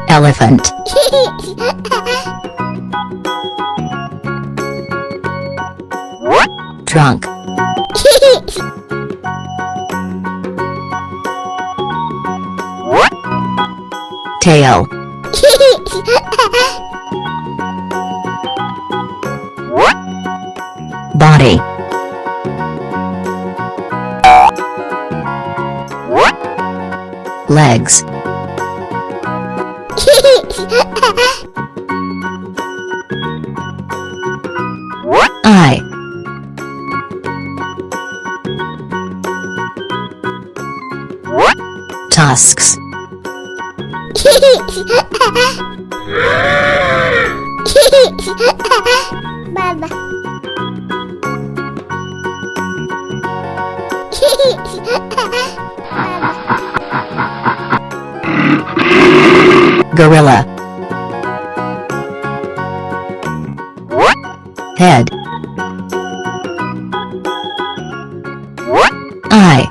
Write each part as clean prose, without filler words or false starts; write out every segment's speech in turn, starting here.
Elephant. Trunk. Tail. Body. Legs. Eye. Tusks. Baba. Gorilla. Head. Eye.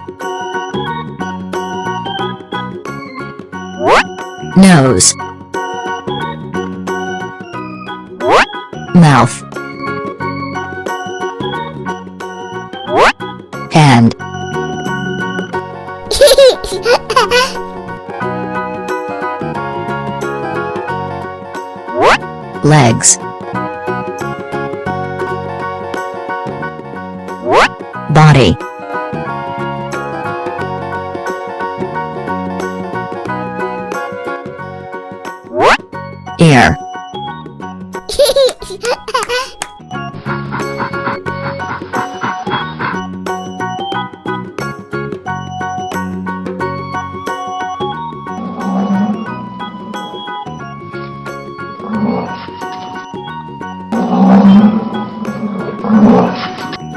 Nose. Mouth. Hand. Legs. Body. Ear.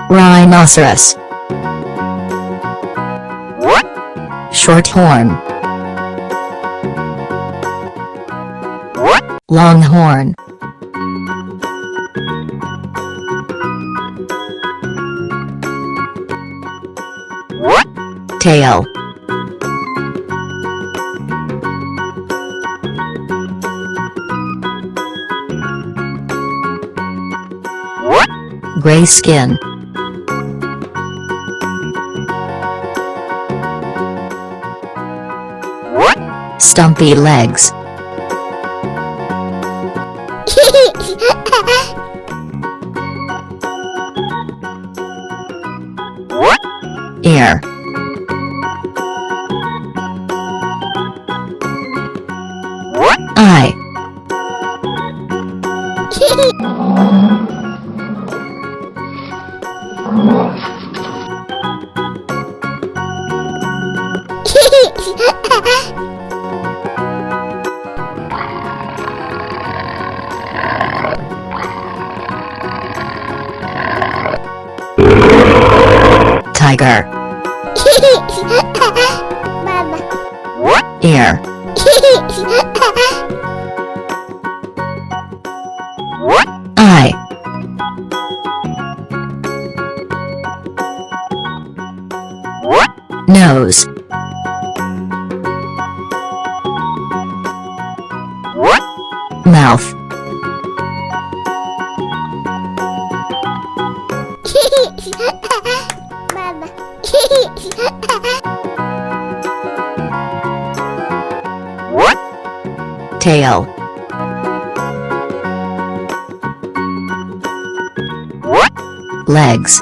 Rhinoceros. Short horn. Long horn. Tail. Gray skin. Stumpy legs. Ear. Eye. Tiger. Baba. Ear. Eye. Nose. Mouth. Baba. Tail. Legs.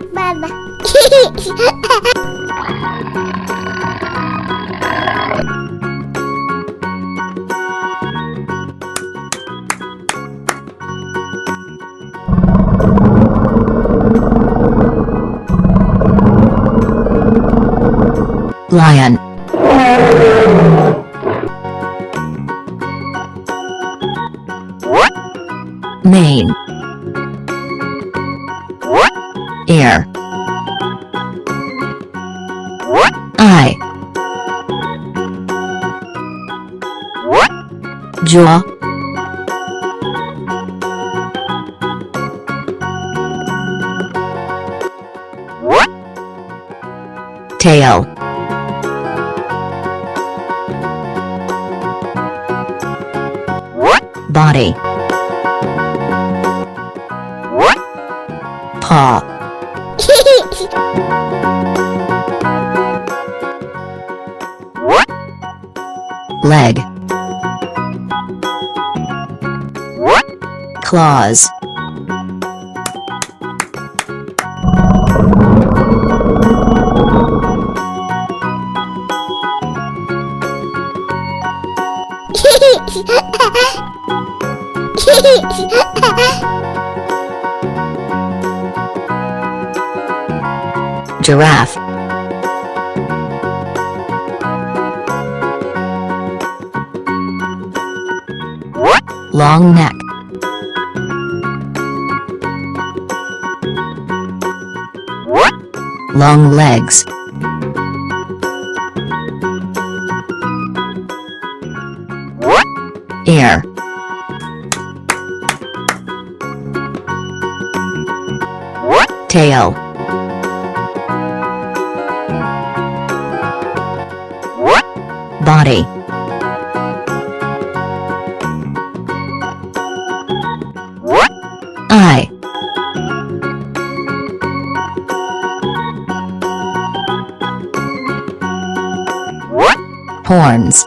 Baba. Lion. Mane. Ear. Eye. Jaw. Tail. Body. Paw. Leg. Claws. Giraffe. Long neck. Long legs. Ear. Tail. Body. Eye. Horns.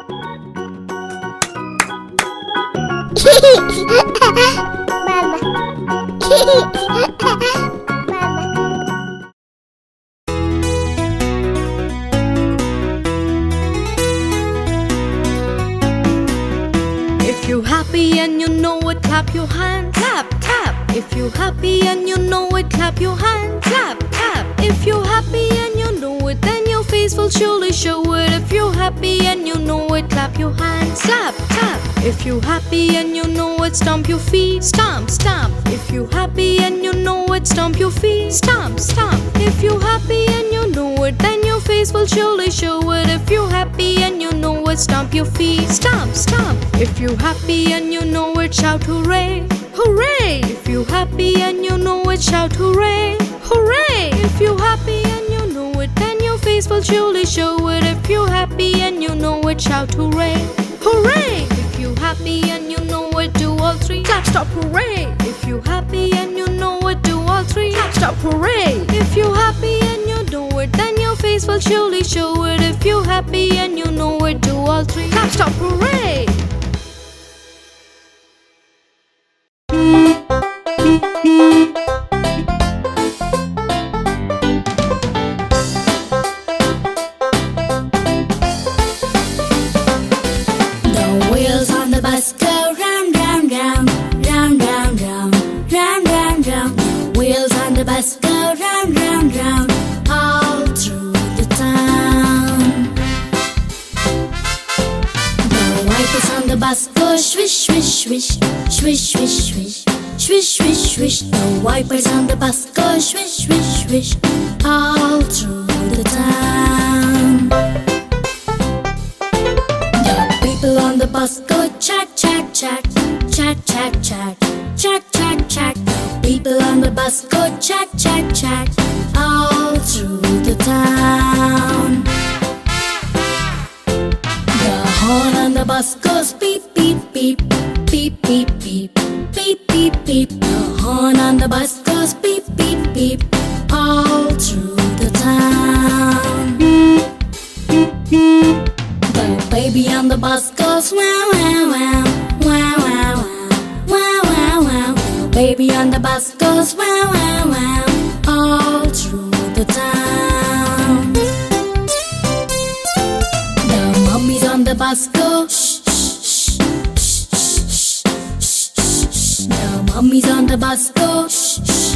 If you're happy and you know it, clap your hands. Clap, clap. If you're happy and you know it, clap your hands. Clap, clap. If you're happy and you know it, then your face will surely show it. If you're happy and you know it, clap your hands. Clap, clap. If you're happy and you know it, stomp your feet. Stomp, stomp. If you're happy and you know it, stomp your feet. Stomp, stomp. If you're happy and you know it, then your face will surely show it. If you're happy and you know it, stomp your feet. Stomp, stomp. If you're happy and you know it, shout hooray. Hooray! If you're happy and you know it, shout hooray. Hooray! If you're happy and you know it, then your face will surely show it. If you're happy and you know it, shout hooray. Hooray! If you're happy and you know it, do all three. Clap, stop, hooray! If you're happy and you know it, do all three. Clap, stop, hooray! If you're happy and you know it, then your face will surely show it. If you're happy and you know it, do all three. Clap, stop, hooray! The wheels on the bus go round, round, round, round, round, round, round, round, round. The wheels on the bus go round, round, round, all through the town. The wipers on the bus go swish, swish, swish, swish, swish, swish, swish, swish, swish. The wipers on the bus go swish, swish, swish, all through the town. People on the bus go chat, chat, chat, chat, chat, chat, chat, chat, chat. People on the bus go chat, chat, chat, all through the town. The horn on the bus goes beep, beep, beep, beep, beep, beep, beep, beep, beep. The horn on the bus goes beep, beep, beep, all through the town. The baby on the bus goes wow, wow, wow, wow, wow, wow, wow, wow, wow. The baby on the bus goes wow, wow, wow, all through the town. The mummies on the bus go shh, shh, shh, shh, shh, shh, shh. The mummies on the bus go shh, shh,